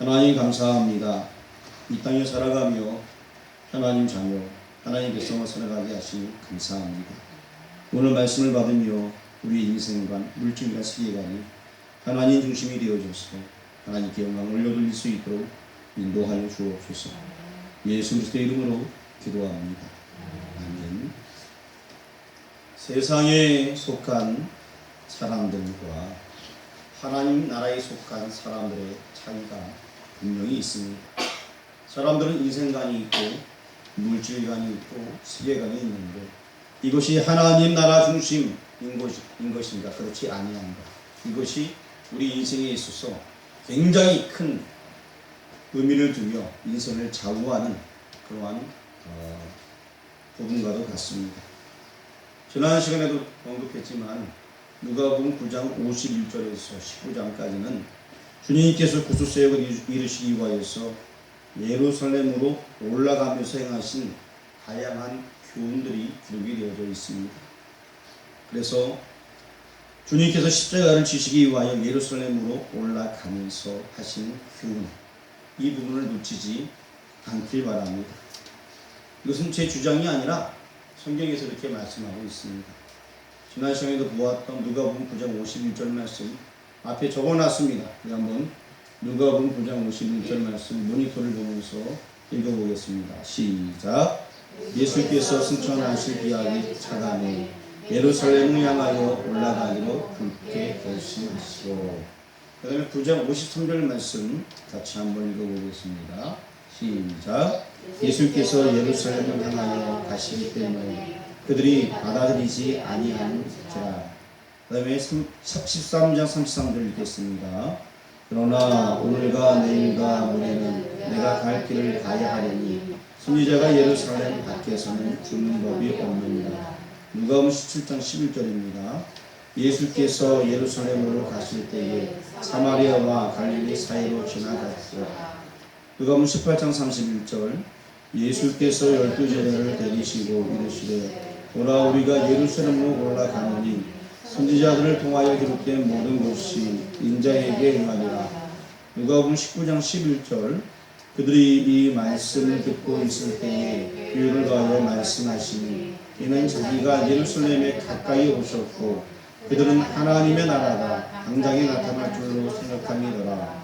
하나님 감사합니다. 이 땅에 살아가며 하나님 자녀, 하나님 백성을 살아가게 하시니 감사합니다. 오늘 말씀을 받으며 우리 인생관, 물질과 세계관이 하나님 중심이 되어져서 하나님께 영광을 올려드릴 수 있도록 인도하여 주옵소서. 예수 그리스도의 이름으로 기도합니다. 아멘. 세상에 속한 사람들과 하나님 나라에 속한 사람들의 차이가 분명히 있습니다. 사람들은 인생관이 있고 물질관이 있고 세계관이 있는데 이것이 하나님 나라 중심인 것인가? 그렇지 아니한가? 이것이 우리 인생에 있어서 굉장히 큰 의미를 두며 인생을 좌우하는 그러한 부분과도 같습니다. 지난 시간에도 언급했지만 누가복음 9장 51절에서 19장까지는 주님께서 구속사역을 이루시기 위하여서 예루살렘으로 올라가면서 행하신 다양한 교훈들이 기록이 되어져 있습니다. 그래서 주님께서 십자가를 지시기 위하여 예루살렘으로 올라가면서 하신 교훈, 이 부분을 놓치지 않길 바랍니다. 이것은 제 주장이 아니라 성경에서 이렇게 말씀하고 있습니다. 지난 시간에도 보았던 누가복음 9장 51절 말씀 앞에 적어놨습니다. 우리 한번 누가복음 9장 51절 말씀 모니터를 보면서 읽어보겠습니다. 시작. 예수께서 승천하실 기약이 차가니 예루살렘을 향하여 올라가기로 굳게 결심하시고, 그 다음에 9장 53절 말씀 같이 한번 읽어보겠습니다. 시작. 예수께서 예루살렘을 향하여 가시기 때문에 그들이 받아들이지 아니하는지라. 그 다음에 13장 33절 읽겠습니다. 그러나 오늘과 내일과 모레는 내가 갈 길을 가야 하리니 선지자가 예루살렘 밖에서는 주는 법이 없느니라. 누가복음 17장 11절입니다. 예수께서 예루살렘으로 가실 때에 사마리아와 갈릴리 사이로 지나갔으라. 누가복음 18장 31절 예수께서 12제자를 데리시고 이르시되 오라 우리가 예루살렘으로 올라가느니 선지자들을 통하여 기록된 모든 것이 인자에게 응하리라. 누가복음 19장 11절 그들이 이 말씀을 듣고 있을 때에 비유를 더하여 말씀하시니 이는 자기가 예루살렘에 가까이 오셨고 그들은 하나님의 나라가 당장에 나타날 줄로 생각함이더라.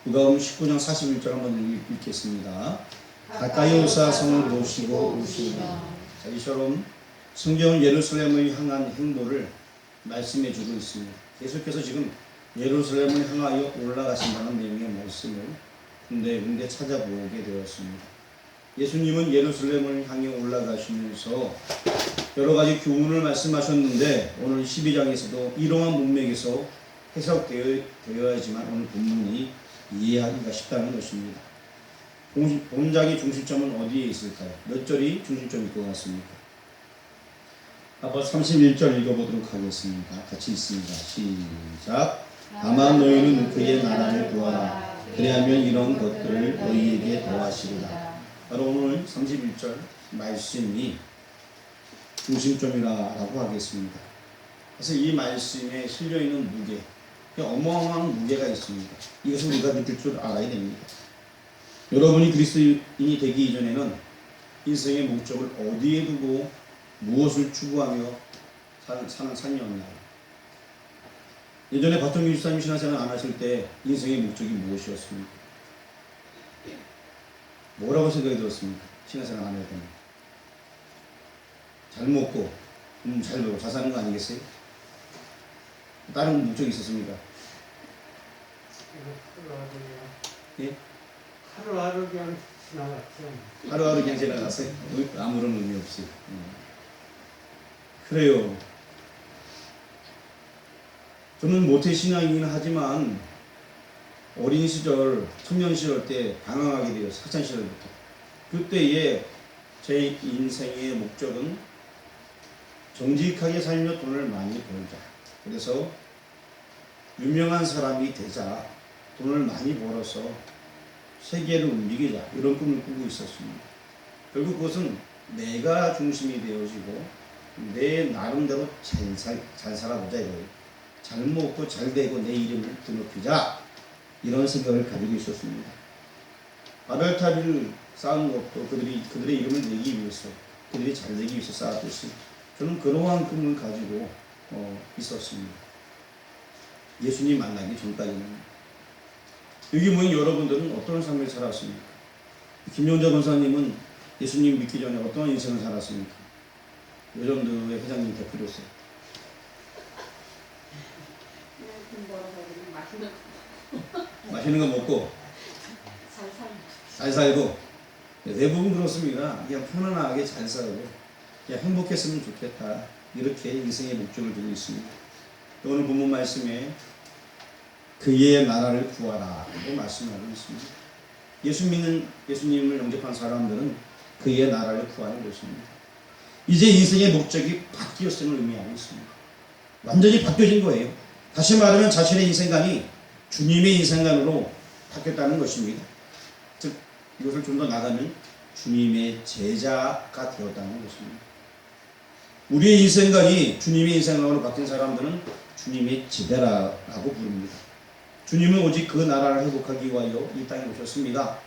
누가복음 19장 41절 한번 읽겠습니다. 가까이 오사 성을 보시고 오시니라. 자, 이처럼 성경은 예루살렘을 향한 행보를 말씀해 주고 있습니다. 계속해서 지금 예루살렘을 향하여 올라가신다는 내용의 말씀을 군데군데 찾아보게 되었습니다. 예수님은 예루살렘을 향해 올라가시면서 여러 가지 교훈을 말씀하셨는데 오늘 12장에서도 이러한 문맥에서 해석되어야지만 오늘 본문이 이해하기가 쉽다는 것입니다. 본장의 중심점은 어디에 있을까요? 몇 절이 중심점일 것 같습니까? 아까 31절 읽어보도록 하겠습니다. 같이 있습니다. 시작. 다만 너희는 그의 나라를 구하라. 그리하면 이런 것들을 너희에게 더하시리라. 바로 오늘 31절 말씀이 중심점이라고 하겠습인니다. 그래서 이 말씀에 실려있는 무게, 어마어마한 무게가 있습니다. 이것을 우리가 느낄 줄 알아야 됩니다. 여러분이 그리스도인이 되기 이전에는 인생의 목적을 어디에 두고 무엇을 추구하며 사는 삶이었나요? 예전에 박정희 집사님 신앙생활 안 하실 때 인생의 목적이 무엇이었습니까? 뭐라고 생각이 들었습니까? 신앙생활 안 할 때는 잘 먹고 잘 놀고 잘 사는 거 아니겠어요? 다른 목적이 있었습니까? 예? 하루하루 그냥 지나갔죠. 하루하루 그냥 지나갔어요? 아무런 의미 없이. 그래요. 저는 모태신앙이긴 하지만 어린 시절, 청년 시절 때 방황하게 되었어요. 학창시절부터. 그때의 제 인생의 목적은 정직하게 살며 돈을 많이 벌자. 그래서 유명한 사람이 되자. 돈을 많이 벌어서 세계를 움직이자. 이런 꿈을 꾸고 있었습니다. 결국 그것은 내가 중심이 되어지고 내 나름대로 잘 살아보자 이거예요. 잘 먹고 잘 되고 내 이름을 드높이자. 이런 생각을 가지고 있었습니다. 아벨타비를 쌓은 것도 그들의 이름을 내기 위해서, 그들이 잘 되기 위해서 쌓았듯이 저는 그러한 꿈을 가지고 있었습니다. 예수님 만나기 전까지는. 여기 모인 여러분들은 어떤 삶을 살았습니까? 김용자 권사님은 예수님 믿기 전에 어떤 인생을 살았습니까? 요정도의 회장님 대표로서. 맛있는 거 먹고 잘 살고, 대부분 그렇습니다. 그냥 편안하게 잘 살고 그냥 행복했으면 좋겠다, 이렇게 인생의 목적을 두고 있습니다. 오늘 본문 말씀에 그의 나라를 구하라 라고 말씀하고 있습니다. 예수님을 영접한 사람들은 그의 나라를 구하는 것입니다. 이제 인생의 목적이 바뀌었음을 의미하고 있습니다. 완전히 바뀌어진 거예요. 다시 말하면 자신의 인생관이 주님의 인생관으로 바뀌었다는 것입니다. 즉 이것을 좀 더 나가면 주님의 제자가 되었다는 것입니다. 우리의 인생관이 주님의 인생관으로 바뀐 사람들은 주님의 제자라고 부릅니다. 주님은 오직 그 나라를 회복하기 위하여 이 땅에 오셨습니다.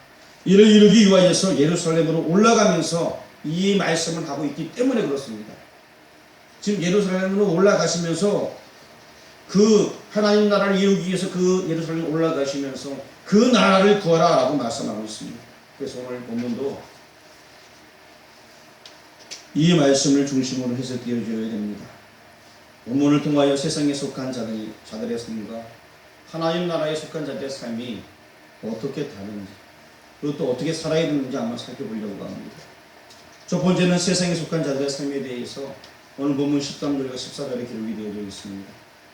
이를 이루기 위하여서 예루살렘으로 올라가면서 이 말씀을 하고 있기 때문에 그렇습니다. 지금 예루살렘으로 올라가시면서 그 하나님 나라를 이루기 위해서 그 예루살렘 올라가시면서 그 나라를 구하라 라고 말씀하고 있습니다. 그래서 오늘 본문도 이 말씀을 중심으로 해서 띄워줘야 됩니다. 본문을 통하여 세상에 속한 자들의 삶과 하나님 나라에 속한 자들의 삶이 어떻게 다른지, 그리고 또 어떻게 살아야 되는지 한번 살펴보려고 합니다. 첫 번째는 세상에 속한 자들의 삶에 대해서 오늘 본문 13절과 14절에 기록이 되어져 있습니다.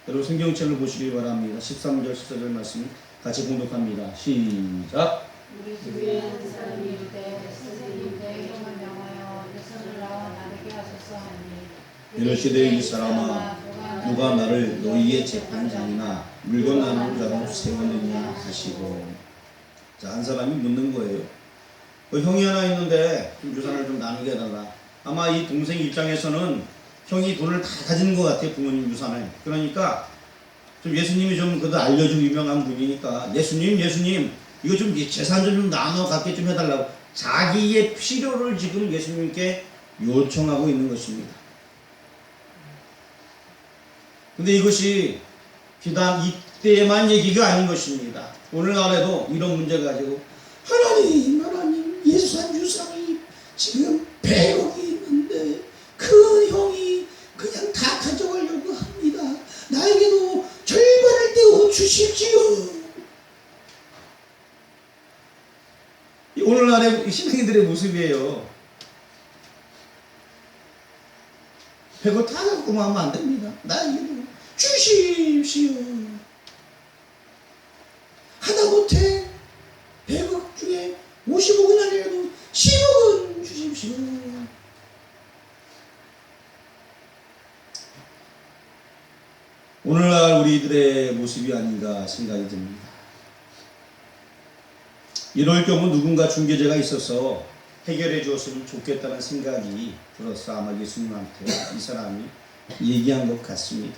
여러분 성경책을 보시기 바랍니다. 13절 14절 말씀 같이 공독합니다. 시작. 우리 주위에 한 사람이 이르되 선생님 내 이름을 명하여 내 손을 나와 나르게 하소서 하니 이르시되 이 사람아 누가 나를 너희의 재판장이나 물건 나누는 자로 세웠느냐 하시고. 자, 한 사람이 묻는 거예요. 형이 하나 있는데 유산을 좀 나누게 해달라. 아마 이 동생 입장에서는 형이 돈을 다 가진 것 같아요, 부모님 유산을. 그러니까 좀 예수님이 좀 그래도 알려주고 유명한 분이니까 예수님 이거 좀 재산 좀 나눠 갖게 좀 해달라고 자기의 필요를 지금 예수님께 요청하고 있는 것입니다. 근데 이것이 비단 이때만 얘기가 아닌 것입니다. 오늘날에도 이런 문제 가지고 하나님 예산 유산이 지금 100억이 있는데 그 형이 그냥 다 가져가려고 합니다. 나에게도 절반을 떼어 주십시오. 오늘날의 신앙인들의 모습이에요. 100억 다 갖고 하면 안 됩니다. 나에게도 주십시오. 하다못해 100억 중에 50억은 아니라도 10억은 주십시오. 오늘날 우리들의 모습이 아닌가 생각이 듭니다. 이럴 경우 누군가 중개자가 있어서 해결해 주었으면 좋겠다는 생각이 들어서 아마 예수님한테 이 사람이 얘기한 것 같습니다.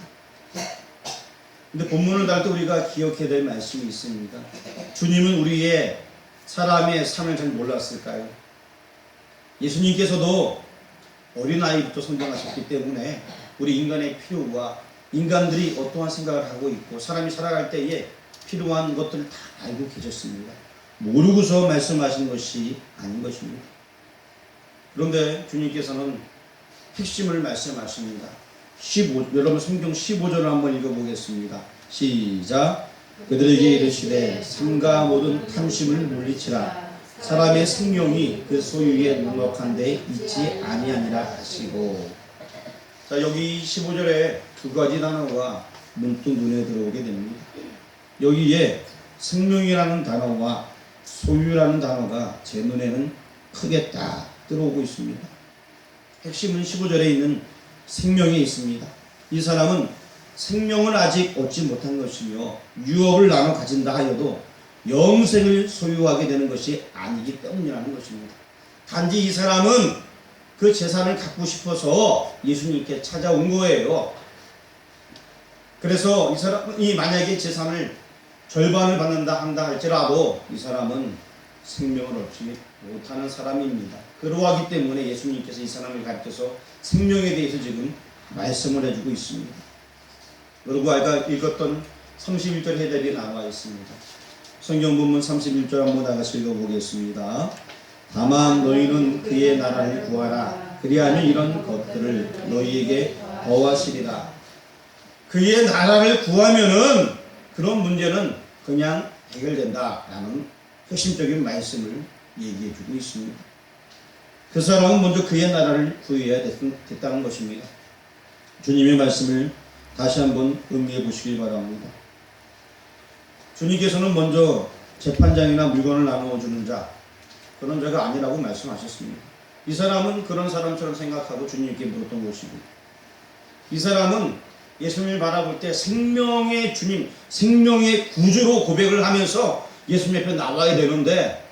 근데 본문을 달 때 우리가 기억해야 될 말씀이 있습니다. 주님은 우리의 사람의 삶을 잘 몰랐을까요? 예수님께서도 어린아이부터 성장하셨기 때문에 우리 인간의 필요와 인간들이 어떠한 생각을 하고 있고 사람이 살아갈 때에 필요한 것들을 다 알고 계셨습니다. 모르고서 말씀하신 것이 아닌 것입니다. 그런데 주님께서는 핵심을 말씀하십니다. 여러분 성경 15절을 한번 읽어보겠습니다. 시작. 그들에게 이르시되 삼가 모든 탐심을 물리치라. 사람의 생명이 그 소유에 넉넉한 데 있지 아니하니라 하시고. 자, 여기 15절에 두 가지 단어가 문득 눈에 들어오게 됩니다. 여기에 생명이라는 단어와 소유라는 단어가 제 눈에는 크게 딱 들어오고 있습니다. 핵심은 15절에 있는 생명이 있습니다. 이 사람은 생명을 아직 얻지 못한 것이며 유업을 나눠 가진다 하여도 영생을 소유하게 되는 것이 아니기 때문이라는 것입니다. 단지 이 사람은 그 재산을 갖고 싶어서 예수님께 찾아온 거예요. 그래서 이 사람이 만약에 재산을 절반을 받는다 한다 할지라도 이 사람은 생명을 얻지 못하는 사람입니다. 그러하기 때문에 예수님께서 이 사람을 가르쳐서 생명에 대해서 지금 말씀을 해주고 있습니다. 그리고 아까 읽었던 31절 해답이 나와 있습니다. 성경 본문 31절 한번 다 같이 읽어보겠습니다. 다만 너희는 그의 나라를 구하라. 그리하면 이런 것들을 너희에게 더하시리라. 그의 나라를 구하면은 그런 문제는 그냥 해결된다라는 핵심적인 말씀을 얘기해주고 있습니다. 그 사람은 먼저 그의 나라를 구해야 됐다는 것입니다. 주님의 말씀을 다시 한번 음미해 보시길 바랍니다. 주님께서는 먼저 재판장이나 물건을 나누어 주는 자, 그런 자가 아니라고 말씀하셨습니다. 이 사람은 그런 사람처럼 생각하고 주님께 물었던 것이고, 이 사람은 예수님을 바라볼 때 생명의 주님, 생명의 구주로 고백을 하면서 예수님 옆에 나와야 되는데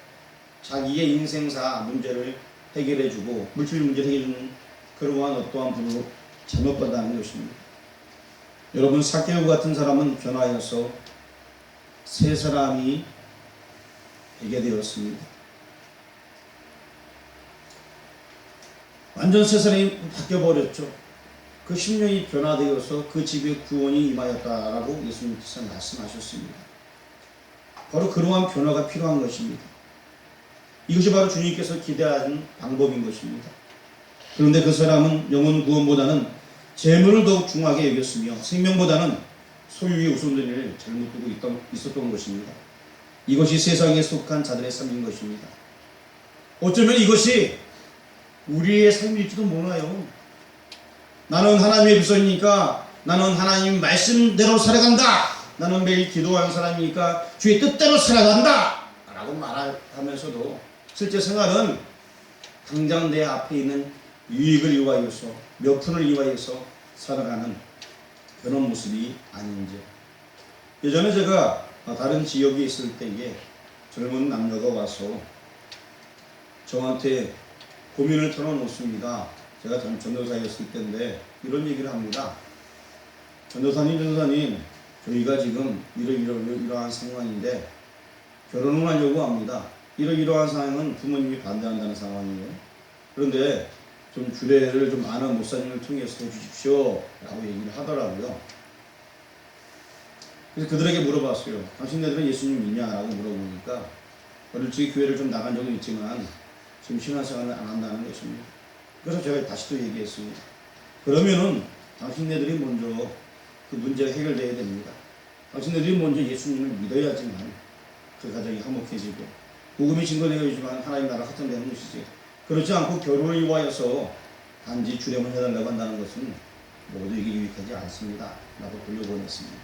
자기의 인생사 문제를 해결해주고 물질 문제를 해결해주는 그러한 어떠한 분으로 잘못받다는 것입니다. 여러분, 삭개오 같은 사람은 변화하여서 새 사람이 되게 되었습니다. 완전 새 사람이 바뀌어버렸죠. 그 심령이 변화되어서 그 집에 구원이 임하였다라고 예수님께서 말씀하셨습니다. 바로 그러한 변화가 필요한 것입니다. 이것이 바로 주님께서 기대하는 방법인 것입니다. 그런데 그 사람은 영혼 구원보다는 재물을 더욱 중하게 여겼으며 생명보다는 소유의 우선순위를 잘못 두고 있었던 것입니다. 이것이 세상에 속한 자들의 삶인 것입니다. 어쩌면 이것이 우리의 삶일지도 몰라요. 나는 하나님의 백성이니까 나는 하나님 말씀대로 살아간다. 나는 매일 기도하는 사람이니까 주의 뜻대로 살아간다 라고 말하면서도 실제 생활은 당장 내 앞에 있는 유익을 위하여서 몇 푼을 위하여서 살아가는 그런 모습이 아닌지. 예전에 제가 다른 지역에 있을 때에 젊은 남녀가 와서 저한테 고민을 털어놓습니다. 제가 전도사였을 때인데 이런 얘기를 합니다. 전도사님, 저희가 지금 이러한 상황인데 결혼을 하려고 합니다. 이러한 상황은 부모님이 반대한다는 상황이에요. 그런데 좀 주례를 좀 아는 목사님을 통해서 해주십시오 라고 얘기를 하더라고요. 그래서 그들에게 물어봤어요. 당신네들은 예수님 믿냐라고 물어보니까 어릴 적에 교회를 좀 나간 적은 있지만 지금 신앙생활을 안 한다는 것입니다. 그래서 제가 다시 또 얘기했습니다. 그러면은 당신네들이 먼저 그 문제가 해결돼야 됩니다. 당신네들이 먼저 예수님을 믿어야지만 그 가정이 화목해지고 복음이 증거되어야지만 하나님 나라 확장되는 것이지, 그렇지 않고 결혼을 위하여서 단지 주례만 해달라고 한다는 것은 모두에게 유익하지 않습니다 라고 돌려보냈습니다.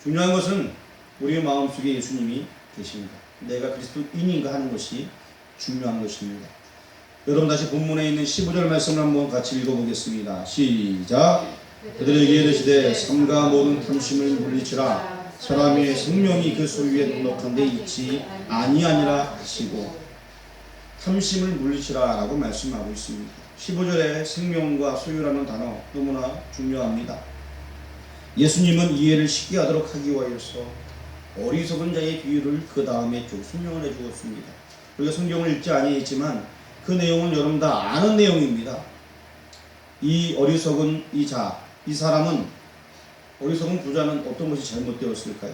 중요한 것은 우리의 마음속에 예수님이 계십니다. 내가 그리스도인인가 하는 것이 중요한 것입니다. 여러분, 다시 본문에 있는 15절 말씀을 한번 같이 읽어보겠습니다. 시작. 그들에게 이르시되 삼가 모든 탐심을 물리치라. 사람의 생명이 그 소유에 넉넉한 데 있지 아니하니라 하시고, 탐심을 물리치라 라고 말씀하고 있습니다. 15절에 생명과 소유라는 단어 너무나 중요합니다. 예수님은 이해를 쉽게 하도록 하기 위하여서 어리석은 자의 비유를 그 다음에 쭉 설명을 해주었습니다. 우리가 성경을 읽지 아니했지만 그 내용은 여러분 다 아는 내용입니다. 이 어리석은 이 사람은, 어리석은 부자는 어떤 것이 잘못되었을까요?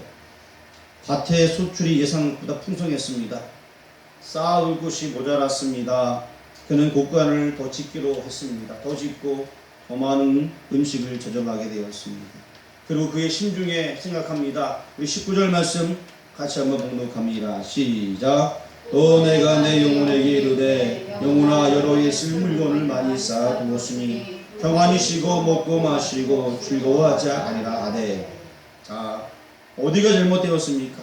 밭의 소출이 예상보다 풍성했습니다. 쌓아둘 곳이 모자랐습니다. 그는 곡간을 더 짓기로 했습니다. 더 짓고 더 많은 음식을 저장하게 되었습니다. 그리고 그의 심중에 생각합니다. 우리 19절 말씀 같이 한번 봉독합니다. 시작. 또 내가 내 영혼에게 이르되 영혼아 여러 해 쓸 물건을 많이 쌓아두었으니 평안히 쉬고 먹고 마시고 즐거워하자 아니라 하되. 자, 어디가 잘못되었습니까?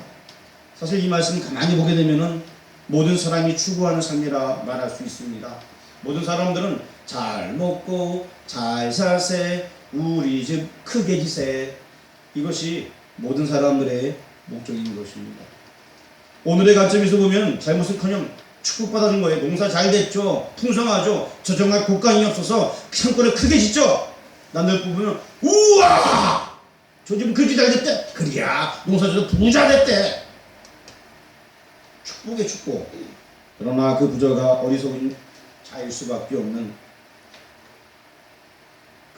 사실 이 말씀 가만히 보게 되면은 모든 사람이 추구하는 삶이라 말할 수 있습니다. 모든 사람들은 잘 먹고 잘 살세, 우리 집 크게 지세, 이것이 모든 사람들의 목적인 것입니다. 오늘의 관점에서 보면 잘못은커녕 축복받아준 거예요. 농사 잘 됐죠, 풍성하죠, 저정할 곡간이 없어서 산골을 크게 짓죠. 남들 보면 우와 저 지금 그렇게 잘 됐대. 그래야 농사져서 부자 됐대. 축복의 축복. 그러나 그 부자가 어리석은 자일 수밖에 없는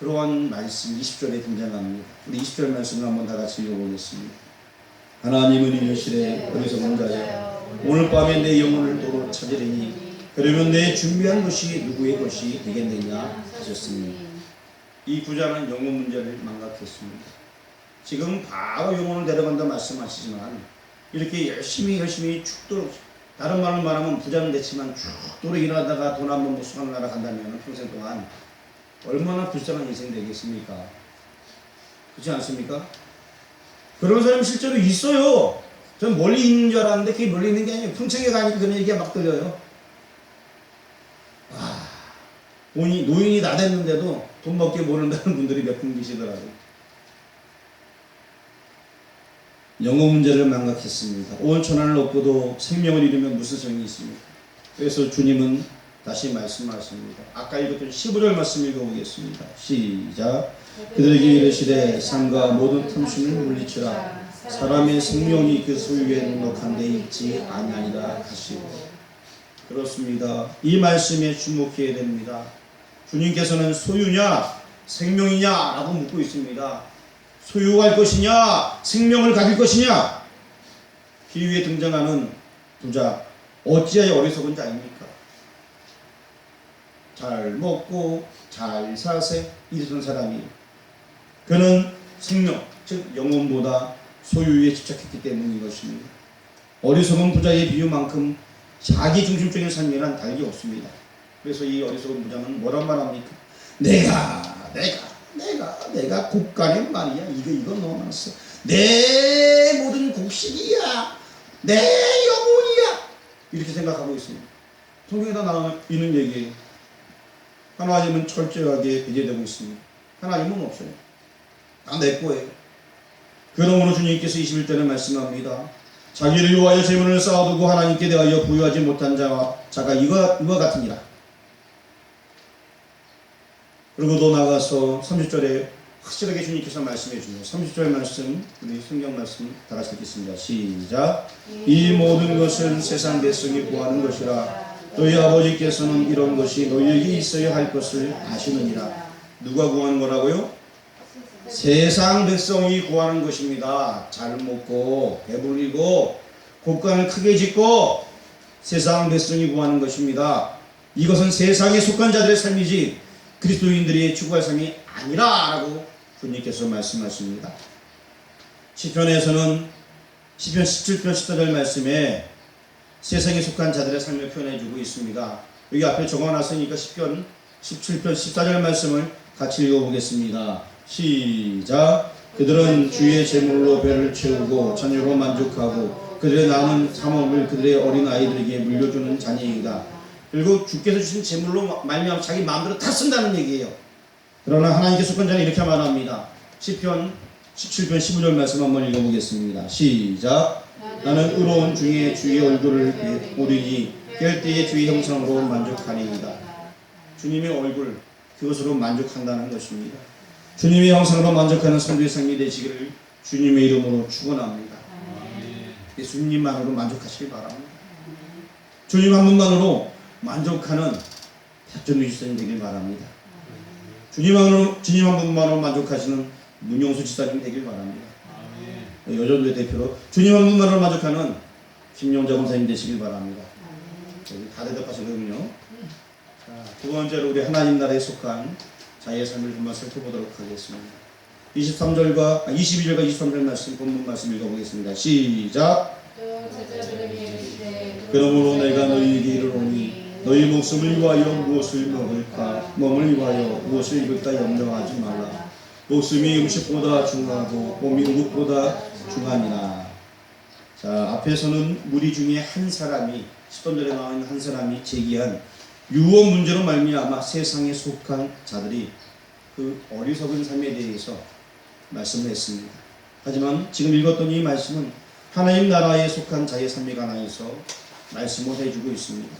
그러한 말씀 20절에 등장합니다. 우리 20절 말씀을 한번 다 같이 읽어보겠습니다. 하나님은 이르시되 어리석은 자여 오늘 밤에 내 영혼을 도로 찾으리니 그러면 내 준비한 것이 누구의 것이 되겠느냐 하셨습니다. 이 부자는 영혼 문제를 망각했습니다. 지금 바로 영혼을 데려간다 말씀하시지만 이렇게 열심히 죽도록, 다른 말로 말하면 부자는 됐지만 죽도록 일하다가 돈 한번 못 수강하러 간다면 평생 동안 얼마나 불쌍한 인생 되겠습니까? 그렇지 않습니까? 그런 사람이 실제로 있어요. 전 멀리 있는 줄 알았는데 그게 멀리 있는 게 아니에요. 평창에 가니까 그런 얘기가 막 들려요. 노인이 다 됐는데도 돈밖에 모른다는 분들이 몇 분 계시더라고요. 영혼 문제를 망각했습니다. 온 천하를 얻고도 생명을 잃으면 무슨 소용이 있습니까? 그래서 주님은 다시 말씀하십니다. 아까 읽었던 15절 말씀 읽어보겠습니다. 시작. 그들에게 이르시되 삶과 모든 탐심을 물리치라. 사람의 생명이 그 소유에 넉넉한 데 있지 아니하니라 하시고. 그렇습니다. 이 말씀에 주목해야 됩니다. 주님께서는 소유냐 생명이냐 라고 묻고 있습니다. 소유할 것이냐 생명을 가질 것이냐. 비유에 등장하는 부자 어찌하여 어리석은 자입니까? 잘 먹고 잘 사세 이런 사람이, 그는 생명 즉 영혼보다 소유에 집착했기 때문인 것입니다. 어리석은 부자의 비유만큼 자기 중심적인 삶이란 다름이 없습니다. 그래서 이 어리석은 부자는 뭐란 말합니까? 내가 곡간에 말이야. 이거 너무 많았어. 내 모든 곡식이야. 내 영혼이야. 이렇게 생각하고 있습니다. 성경에 다 나와 있는 얘기예요. 하나님은 철저하게 배제되고 있습니다. 하나님은 없어요. 다 내 거예요. 그러므로 주님께서 21절에 말씀합니다. 자기를 위하여 재물을 쌓아두고 하나님께 대하여 부유하지 못한 자가 이와 같으니라. 그리고 또 나가서 30절에 확실하게 주님께서 말씀해 주세요. 30절 말씀, 우리 성경 말씀 다 같이 읽겠습니다. 시작. 이 모든 것은 세상 백성이 구하는 것이라. 너희 아버지께서는 이런 것이 너희에게 있어야 할 것을 아시느니라. 누가 구하는 거라고요? 세상 백성이 구하는 것입니다. 잘 먹고 배불리고 곡간을 크게 짓고 세상 백성이 구하는 것입니다. 이것은 세상에 속한 자들의 삶이지 그리스도인들이 추구할 삶이 아니라 라고 주님께서 말씀하십니다. 시편에서는 시편 17편 14절 말씀에 세상에 속한 자들의 삶을 표현해주고 있습니다. 여기 앞에 적어놨으니까 시편 17편 14절 말씀을 같이 읽어보겠습니다. 시작. 그들은 주의 재물로 배를 채우고 자녀로 만족하고 그들의 남은 상업을 그들의 어린 아이들에게 물려주는 자녀이다. 그리고 주께서 주신 재물로 말미암아 자기 마음대로 다 쓴다는 얘기예요. 그러나 하나님께 속한 자는 이렇게 말합니다. 시편 17편 15절 말씀 한번 읽어보겠습니다. 시작. 나는 의로운 중에 주의 얼굴을 보리니 깰 때에 주의 형상으로 만족하리이다. 주님의 얼굴, 그것으로 만족한다는 것입니다. 주님의 형상으로 만족하는 성도의 삶이 되시기를 주님의 이름으로 축원합니다. 주님만으로 만족하시길 바랍니다. 주님 한 분만으로 만족하는 박정희 지사님 되길 바랍니다. 주님 한 분만으로 만족하시는 문용수 지사님 되길 바랍니다. 여전도의 대표로 주님 한 분만으로 만족하는 김용자 검사님 되시길 바랍니다. 여기 다 대답하시거든요. 두 번째로 우리 하나님 나라에 속한 자의 삶을 좀만 살펴보도록 하겠습니다. 22절과 23절 말씀, 본문 말씀 읽어보겠습니다. 시작. 그러므로 내가 너희에게 이르노니 너희 목숨을 위하여 무엇을 먹을까, 몸을 위하여 무엇을 입을까 염려하지 말라. 목숨이 음식보다 중하고 몸이 의복보다 중하니라. 자, 앞에서는 무리 중에 한 사람이 10번절에 나와 있는 한 사람이 제기한 유언 문제로 말미암아 세상에 속한 자들이 그 어리석은 삶에 대해서 말씀을 했습니다. 하지만 지금 읽었던 이 말씀은 하나님 나라에 속한 자의 삶에 관하여서 말씀을 해주고 있습니다.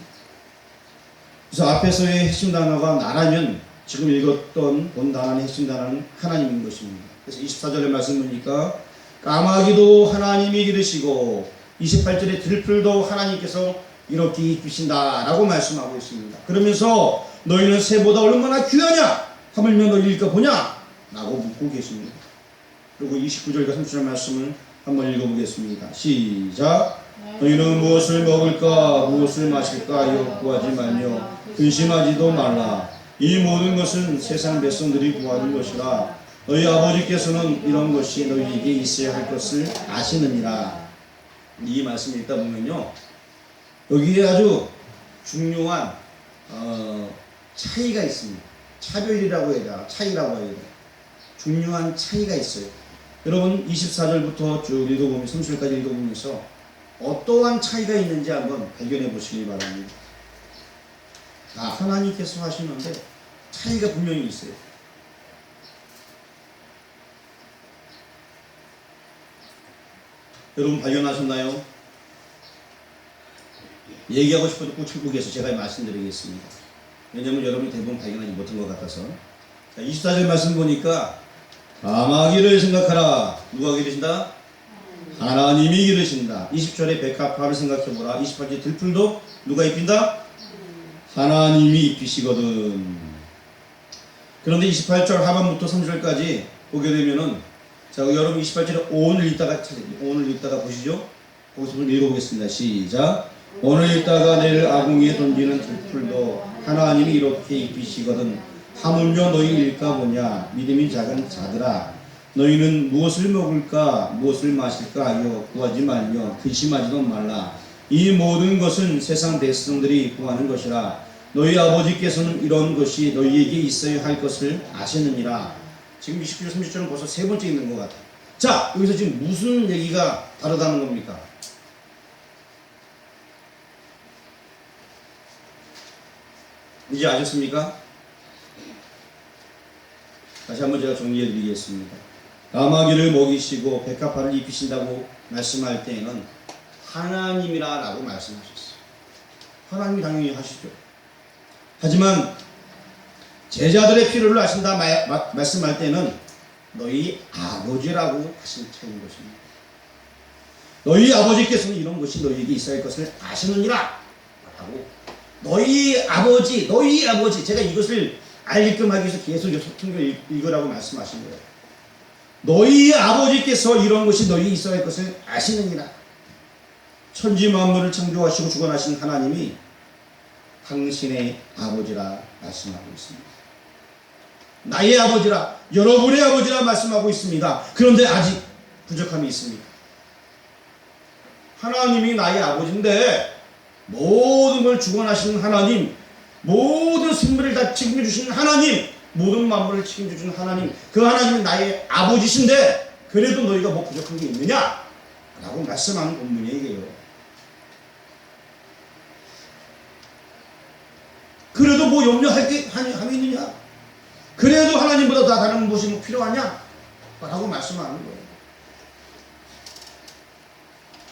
그래서 앞에서의 핵심 단어가 나라면 지금 읽었던 본 단어의 핵심 단어는 하나님인 것입니다. 그래서 24절의 말씀 보니까 까마귀도 하나님이 기르시고 28절에 들풀도 하나님께서 이렇게 입히신다 라고 말씀하고 있습니다. 그러면서 너희는 새보다 얼마나 귀하냐 하물며 너희일까 보냐 라고 묻고 계십니다. 그리고 29절과 30절 말씀을 한번 읽어보겠습니다. 시작. 너희는 무엇을 먹을까 무엇을 마실까 구하지 말며 근심하지도 말라. 이 모든 것은 세상 백성들이 구하는 것이라. 너희 아버지께서는 이런 것이 너희에게 있어야 할 것을 아시느니라. 이 말씀을 읽다 보면요, 여기에 아주 중요한 차이가 있습니다. 차별이라고 해야 되나, 차이라고 해야 되나, 중요한 차이가 있어요. 여러분 24절부터 쭉 읽어보면 30절까지 읽어보면서 어떠한 차이가 있는지 한번 발견해 보시기 바랍니다. 하나님께서 하시는데 차이가 분명히 있어요. 여러분 발견하셨나요? 얘기하고 싶어도 꼭 참고 계서 제가 말씀드리겠습니다. 왜냐하면 여러분이 대부분 발견하지 못한 것 같아서. 자, 24절 말씀 보니까 까마귀를 생각하라. 누가 기르신다? 하나님이 기르신다. 20절에 백합화를 생각해보라. 28절에 들풀도 누가 입힌다? 하나님이 입히시거든. 그런데 28절 하반부터 3절까지 보게 되면은, 자, 여러분 28절에 오늘 읽다가 오늘 읽다가 보시죠. 거기서 좀 읽어보겠습니다. 시작. 오늘 읽다가 내일 아궁이에 던지는 들풀도 하나님이 이렇게 입히시거든. 하물며 너희일까 보냐. 믿음이 작은 자들아, 너희는 무엇을 먹을까 무엇을 마실까 하여 구하지 말며 근심하지도 말라. 이 모든 것은 세상 백성들이 구하는 것이라. 너희 아버지께서는 이런 것이 너희에게 있어야 할 것을 아시느니라. 지금 29절 30절은 벌써 세 번째 있는 것 같아요. 자, 여기서 지금 무슨 얘기가 다르다는 겁니까? 이제 아셨습니까? 다시 한번 제가 정리해 드리겠습니다. 까마귀를 먹이시고 백합화를 입히신다고 말씀할 때에는 하나님이라 라고 말씀하셨어요. 하나님이 당연히 하시죠. 하지만 제자들의 필요를 아신다 말씀할 때는 너희 아버지라고 하신 차이인 것입니다. 너희 아버지께서는 이런 것이 너희에게 있어야 할 것을 아시느니라 라고, 너희 아버지 제가 이것을 알게끔 하기 위해서 계속 성경을 읽으라고 말씀하신 거예요. 너희 아버지께서 이런 것이 너희 있어야 할 것을 아시느니라. 천지 만물을 창조하시고 주관하신 하나님이 당신의 아버지라 말씀하고 있습니다. 나의 아버지라, 여러분의 아버지라 말씀하고 있습니다. 그런데 아직 부족함이 있습니다. 하나님이 나의 아버지인데 모든 걸 주관하시는 하나님, 모든 생물을 다 책임져 주시는 하나님, 모든 만물을 책임져 주시는 하나님, 그 하나님은 나의 아버지신데 그래도 너희가 뭐 부족한 게 있느냐? 라고 말씀하는 본문이에요. 이게요. 그래도 뭐 염려할 게 함이 있느냐? 그래도 하나님보다 다 다른 무엇이 뭐 필요하냐? 라고 말씀하는 거예요.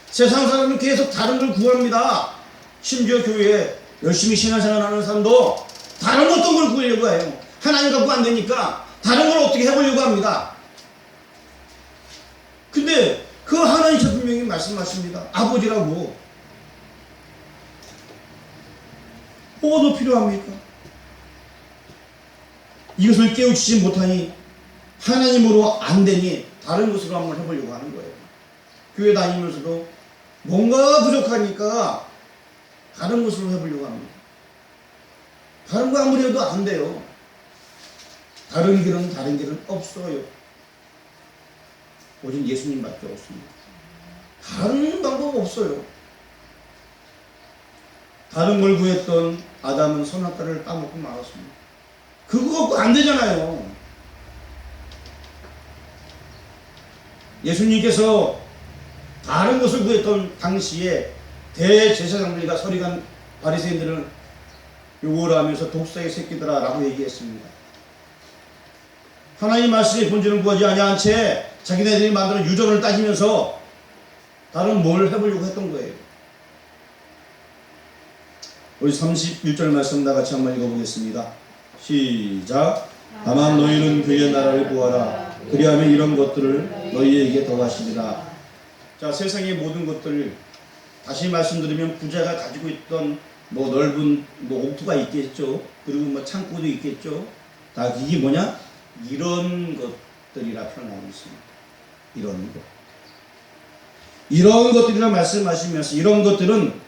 세상 사람은 계속 다른 걸 구합니다. 심지어 교회에 열심히 신앙생활하는 사람도 다른 어떤 걸 구하려고 해요. 하나님 갖고 안 되니까 다른 걸 어떻게 해보려고 합니다. 근데 그 하나님께서 분명히 말씀하십니다. 아버지라고. 뭐가 더 필요합니까? 이것을 깨우치지 못하니 하나님으로 안 되니 다른 것으로 한번 해보려고 하는 거예요. 교회 다니면서도 뭔가 부족하니까 다른 것으로 해보려고 합니다. 다른 거 아무리 해도 안 돼요. 다른 길은 없어요. 오직 예수님밖에 없습니다. 다른 방법 없어요. 다른 걸 구했던 아담은 선악과를 따먹고 말았습니다. 그거 갖고 안 되잖아요. 예수님께서 다른 것을 구했던 당시에 대제사장들과 서리관 바리새인들은 요걸 하면서 독사의 새끼들아 라고 얘기했습니다. 하나님 말씀의 본질을 구하지 아니한 채 자기네들이 만드는 유전을 따지면서 다른 뭘 해보려고 했던 거예요. 우리 31절 말씀 다같이 한번 읽어보겠습니다. 시작. 다만 너희는 그의 나라를 구하라. 그리하면 이런 것들을 너희에게 더하시리라. 자, 세상의 모든 것들 다시 말씀드리면 부자가 가지고 있던 뭐 넓은 뭐 옥토가 있겠죠. 그리고 뭐 창고도 있겠죠. 다 이게 뭐냐? 이런 것들이라 표현하고 있습니다. 이런 것. 이런 것들이라 말씀하시면서 이런 것들은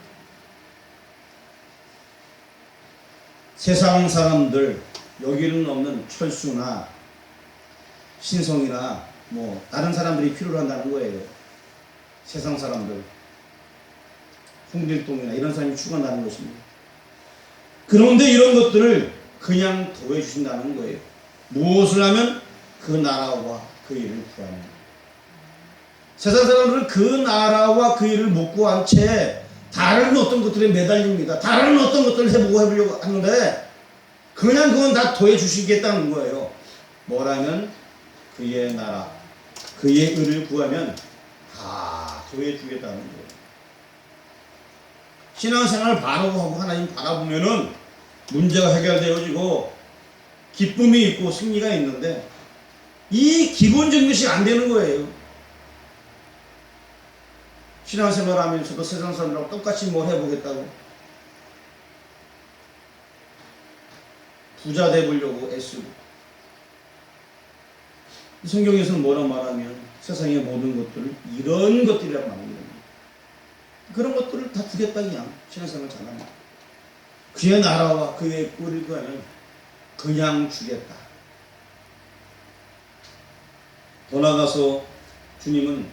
세상 사람들 여기는 없는 철수나 신성이나 뭐 다른 사람들이 필요로 한다는 거예요. 세상 사람들 홍길동이나 이런 사람이 추구한다는 것입니다. 그런데 이런 것들을 그냥 더해 주신다는 거예요. 무엇을 하면 그 나라와 그 일을 구하는 거예요. 세상 사람들은 그 나라와 그 일을 못 구한 채 다른 어떤 것들에 매달립니다. 다른 어떤 것들을 해보려고 하는데 그냥 그건 다 더해 주시겠다는 거예요. 뭐라면 그의 나라, 그의 의를 구하면 다 더해 주겠다는 거예요. 신앙생활을 바로 하고 하나님 바라보면은 문제가 해결되어지고 기쁨이 있고 승리가 있는데 이 기본적인 것이 안 되는 거예요. 신앙생활 하면서도 세상 사람들하고 똑같이 뭘 해보겠다고 부자 되보려고 애쓰고 성경에서는 뭐라 말하면 세상의 모든 것들을 이런 것들이라고 말합니다. 그런 것들을 다 주겠다 그냥 신앙생활 잘하면 그의 나라와 그의 꼴을 구하면 그냥 주겠다. 더 나아가서 주님은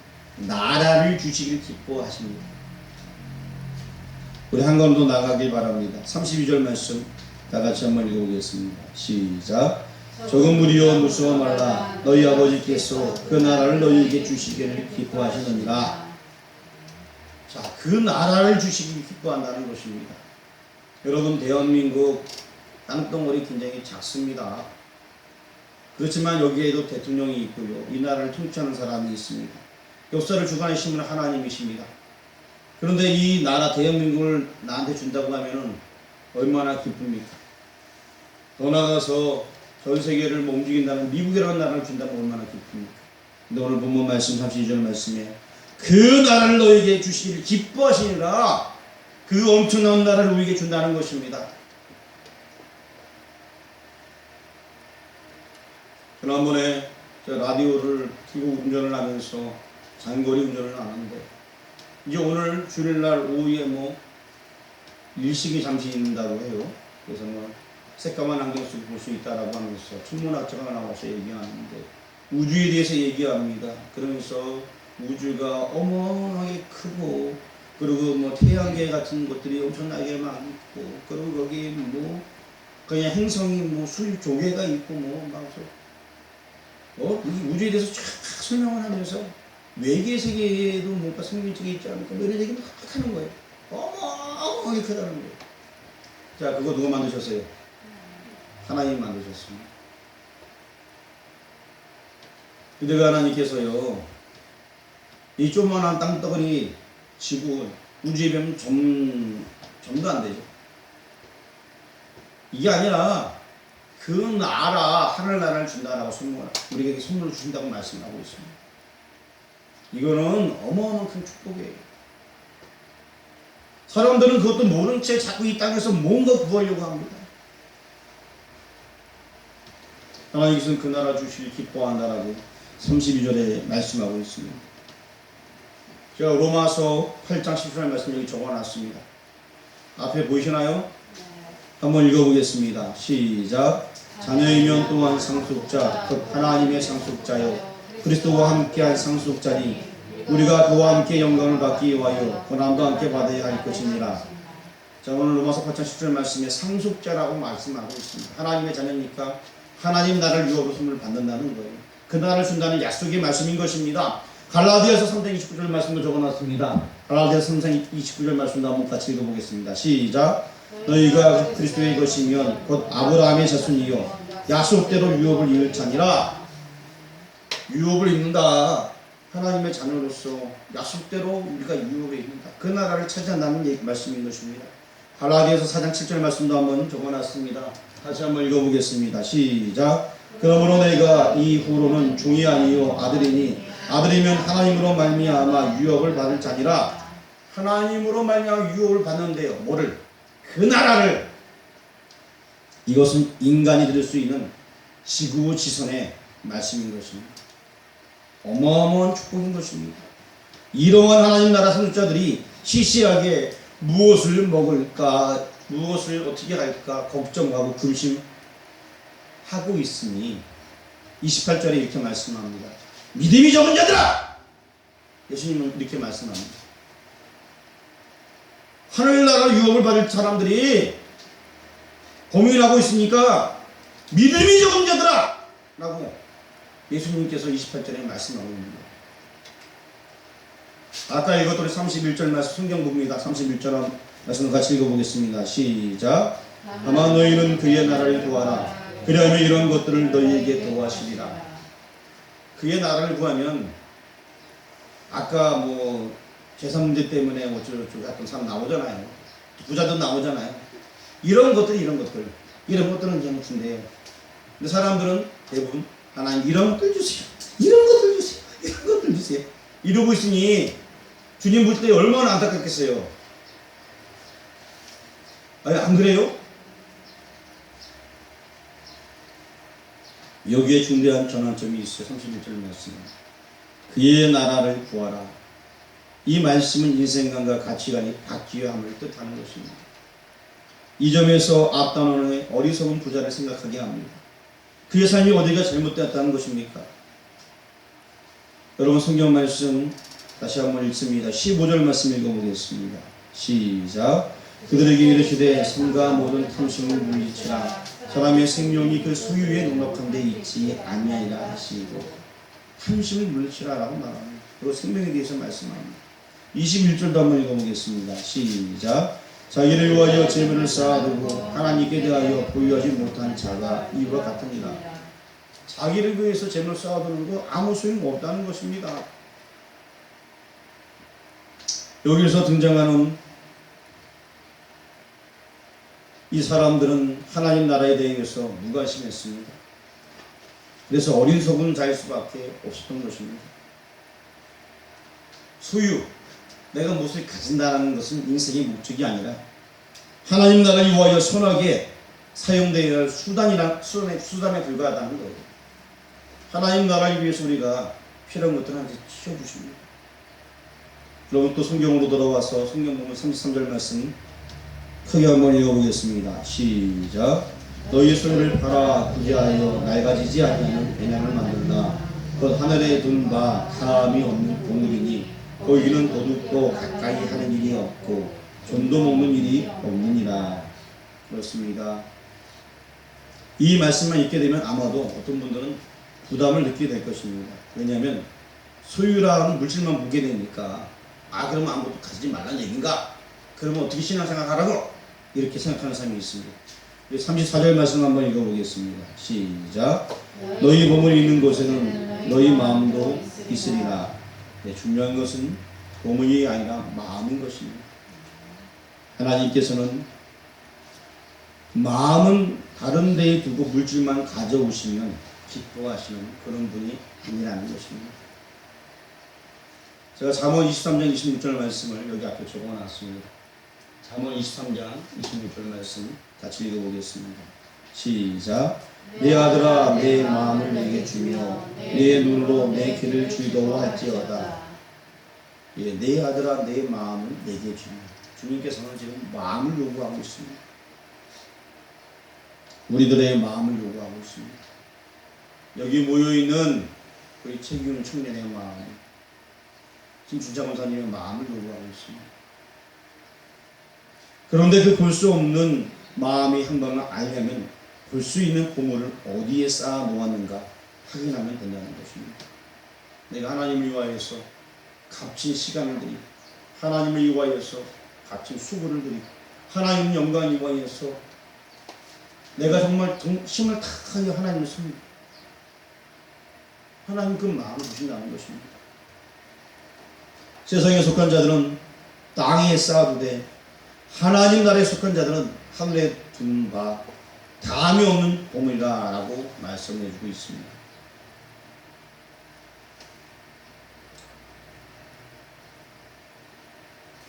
나라를 주시길 기뻐하십니다. 우리 한 걸음 더 나가길 바랍니다. 32절 말씀 다 같이 한번 읽어보겠습니다. 시작. 적은 무리여 무서워 말라. 너희 아버지께서 그 나라를 너희에게 주시기를 기뻐하시느니라. 자, 그 나라를 주시기를 기뻐한다는 것입니다. 여러분, 대한민국 땅덩어리 굉장히 작습니다. 그렇지만 여기에도 대통령이 있고요. 이 나라를 통치하는 사람이 있습니다. 역사를 주관하시는 분은 하나님이십니다. 그런데 이 나라 대한민국을 나한테 준다고 하면은 얼마나 기쁩니까? 더 나아가서 전 세계를 뭐 움직인다는 미국이라는 나라를 준다면 얼마나 기쁩니까? 근데 오늘 본문 말씀 32절 말씀에 그 나라를 너에게 주시기를 기뻐하시니라. 그 엄청난 나라를 우리에게 준다는 것입니다. 지난번에 라디오를 켜고 운전을 하면서 장거리 운전을 하는데 이제 오늘 주일날 오후에 뭐 일식이 잠시 있는다고 해요. 그래서 뭐 새까만 안경 쓰고 볼 수 있다라고 하면서 천문학자가 나와서 얘기하는데 우주에 대해서 얘기합니다. 그러면서 우주가 어마어마하게 크고 그리고 뭐 태양계 같은 것들이 엄청나게 많고 그리고 거기 뭐 그냥 행성이 뭐 수십 조개가 있고 뭐 막 우주에 대해서 쫙 설명을 하면서 외계 세계에도 뭔가 생명체가 있지 않을까 뭐 이런 얘기를 막 하는 거예요. 어마어마하게 크다는 거예요. 자, 그거 누가 만드셨어요? 하나님 만드셨습니다. 그대가 하나님께서요 이 조그만한 땅덩어리 지구 우주에 비하면 점도 안 되죠. 이게 아니라 그 나라 하늘나라를 준다라고 우리에게 선물을 주신다고 말씀하고 있습니다. 이거는 어마어마한 큰 축복이에요. 사람들은 그것도 모른 채 자꾸 이 땅에서 뭔가 구하려고 합니다. 하나님께서는 그 나라 주시길 기뻐한다라고 32절에 말씀하고 있습니다. 제가 로마서 8장 10절 말씀 여기 적어놨습니다. 앞에 보이시나요? 한번 읽어보겠습니다. 시작. 자녀이면 또한 상속자 곧 하나님의 상속자요 그리스도와 함께한 상속자니 우리가 그와 함께 영광을 받기 위하여 고난도 함께 받아야 할 것이니라. 자, 오늘 로마서 8장 10절 말씀에 상속자라고 말씀하고 있습니다. 하나님의 자녀니까 하나님 나라를 유업으로 선물을 받는다는 거예요. 그 나라를 준다는 약속의 말씀인 것입니다. 갈라디아서 3장 29절 말씀도 적어놨습니다. 갈라디아서 3장 29절 말씀도 한번 같이 읽어보겠습니다. 시작. 너희가 그리스도의 것이면 곧 아브라함의 자손이요 약속대로 유업을 이을 자니라. 유업을 입는다. 하나님의 자녀로서 약속대로 우리가 유업에 있는다. 그 나라를 차지한다는 말씀인 것입니다. 갈라디아서 4장 7절 말씀도 한번 적어놨습니다. 다시 한번 읽어보겠습니다. 시작. 그러므로 내가 이후로는 종이 아니요 아들이니 아들이면 하나님으로 말미암아 유업을 받을 자니라. 하나님으로 말미암아 유업을 받는데요. 뭐를? 그 나라를. 이것은 인간이 들을 수 있는 지구지선의 말씀인 것입니다. 어마어마한 축복인 것입니다. 이러한 하나님 나라 선지자들이 시시하게 무엇을 먹을까, 무엇을 어떻게 할까 걱정하고 근심하고 있으니 28절에 이렇게 말씀합니다. 믿음이 적은 자들아! 예수님은 이렇게 말씀합니다. 하늘나라 유업을 받을 사람들이 고민하고 있으니까 믿음이 적은 자들아! 라고 예수님께서 28절에 말씀하고 있습니다. 아까 읽었던 31절 말씀 성경 봅니다. 31절 말씀을 같이 읽어보겠습니다. 시작. 다만 너희는 그의 나라를 구하라. 그리하면 이런 것들을 너희에게 더하시리라. 그의 나라를 구하면 아까 뭐 재산 문제 때문에 어쩌고저쩌고 했던 사람 나오잖아요. 부자도 나오잖아요. 이런 것들은 그냥 무슨데요. 근데 사람들은 대부분 하나님 이런 것들 주세요. 이런 것들 주세요. 이런 것들 주세요. 이러고 있으니 주님 볼 때 얼마나 안타깝겠어요. 아니, 안 그래요? 여기에 중대한 전환점이 있어요. 31절 말씀. 그의 나라를 구하라. 이 말씀은 인생관과 가치관이 바뀌어야 함을 뜻하는 것입니다. 이 점에서 압단원의 어리석은 부자를 생각하게 합니다. 그의 삶이 어디가 잘못되었다는 것입니까? 여러분 성경 말씀 다시 한번 읽습니다. 15절 말씀 읽어보겠습니다. 시작. 그들에게 이르시되 삼가 모든 탐심을 물리치라. 사람의 생명이 그 소유에 넉넉한 데 있지 아니하리라 하시고 탐심을 물리치라라고 말합니다. 그리고 생명에 대해서 말씀합니다. 21절도 한번 읽어보겠습니다. 시작. 자기를 위하여 재물을 쌓아두고 하나님께 대하여 보유하지 못한 자가 이와 같으니라. 자기를 위해서 재물을 쌓아두는 거 아무 소용없다는 것입니다. 여기서 등장하는 이 사람들은 하나님 나라에 대해서 무관심했습니다. 그래서 어리석은 자일 수밖에 없었던 것입니다. 소유, 내가 무엇을 가진다는 것은 인생의 목적이 아니라 하나님 나라를 위하여 선하게 사용되어야 할 수단에 불과하다는 거예요. 하나님 나라를 위해서 우리가 필요한 것들을 한테 치워주십니다. 그럼 또 성경으로 돌아와서 성경 보면 33절 말씀 크게 한번 읽어보겠습니다. 시작. 너희 소유를 팔아 부지하여 낡아지지 아니하는 배낭을 만든다. 곧 하늘에 둔 바 사함이 없는 보물이니 거기는 도둑도 가까이 하는 일이 없고 좀도 먹는 일이 없느니라. 그렇습니다. 이 말씀만 읽게 되면 아마도 어떤 분들은 부담을 느끼게 될 것입니다. 왜냐하면 소유라는 물질만 보게 되니까 그러면 아무것도 가지지 말라는 얘기인가? 그러면 어떻게 신앙생활 하라고? 이렇게 생각하는 사람이 있습니다. 34절 말씀 한번 읽어보겠습니다. 시작. 너희 보물이 있는 곳에는 너희 마음도 있으리라. 중요한 것은 보물이 아니라 마음인 것입니다. 하나님께서는 마음은 다른 데에 두고 물질만 가져오시면 기뻐하시는 그런 분이 아니라는 것입니다. 제가 잠언 23장 26절 말씀을 여기 앞에 적어놨습니다. 잠언 23장 26절 말씀 같이 읽어보겠습니다. 시작. 내 아들아 내 마음을 내게 주며 내 눈으로 내 길을 즐거워할지어다. 내 아들아 내 마음을 내게 주며 주님께서는 지금 마음을 요구하고 있습니다. 우리들의 마음을 요구하고 있습니다. 여기 모여있는 우리 최기훈 청년의 마음, 김준자 권사님의 마음을 요구하고 있습니다. 그런데 그 볼 수 없는 마음의 향방을 알려면 볼 수 있는 보물을 어디에 쌓아 놓았는가 확인하면 된다는 것입니다. 내가 하나님을 위하여서 값진 시간을 드리고 하나님을 위하여서 값진 수고를 드리고 하나님 영광을 위하여서 내가 정말 힘을 탁하여 하나님을 씁니다. 하나님 그 마음을 주신다는 것입니다. 세상에 속한 자들은 땅에 쌓아두되 하나님 나라에 속한 자들은 하늘에 둔 바 다함이 없는 보물이라고 말씀해주고 있습니다.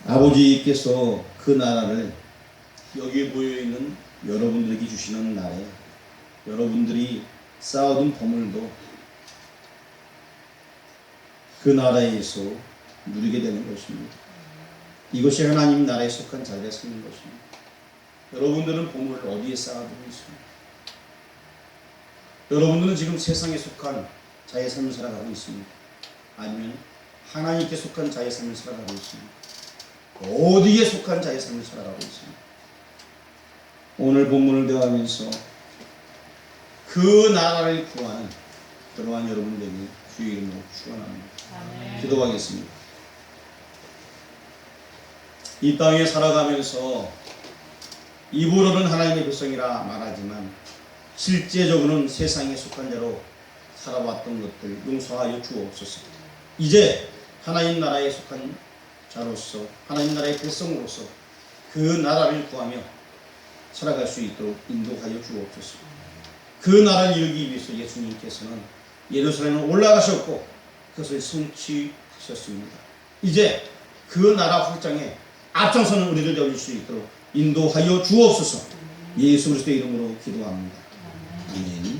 아버지께서 그 나라를 여기에 모여있는 여러분들에게 주시는 날에 여러분들이 쌓아둔 보물도 그 나라에서 누리게 되는 것입니다. 이것이 하나님 나라에 속한 자리에 서는 것입니다. 여러분들은 보물을 어디에 쌓아두고 있습니까? 여러분들은 지금 세상에 속한 자의 삶을 살아가고 있습니까? 아니면 하나님께 속한 자의 삶을 살아가고 있습니까? 어디에 속한 자의 삶을 살아가고 있습니까? 오늘 본문을 대하면서 그 나라를 구하는 그러한 여러분들에게 주의 이름으로 축원합니다. 기도하겠습니다. 이 땅에 살아가면서 입으로는 하나님의 백성이라 말하지만 실제적으로는 세상에 속한 자로 살아왔던 것들 용서하여 주옵소서. 이제 하나님 나라에 속한 자로서 하나님 나라의 백성으로서 그 나라를 구하며 살아갈 수 있도록 인도하여 주옵소서. 그 나라를 이루기 위해서 예수님께서는 예루살렘에 올라가셨고 그것을 성취하셨습니다. 이제 그 나라 확장에 앞장서는 우리를 되어줄 수 있도록 인도하여 주옵소서. 예수 그리스도의 이름으로 기도합니다. 아멘.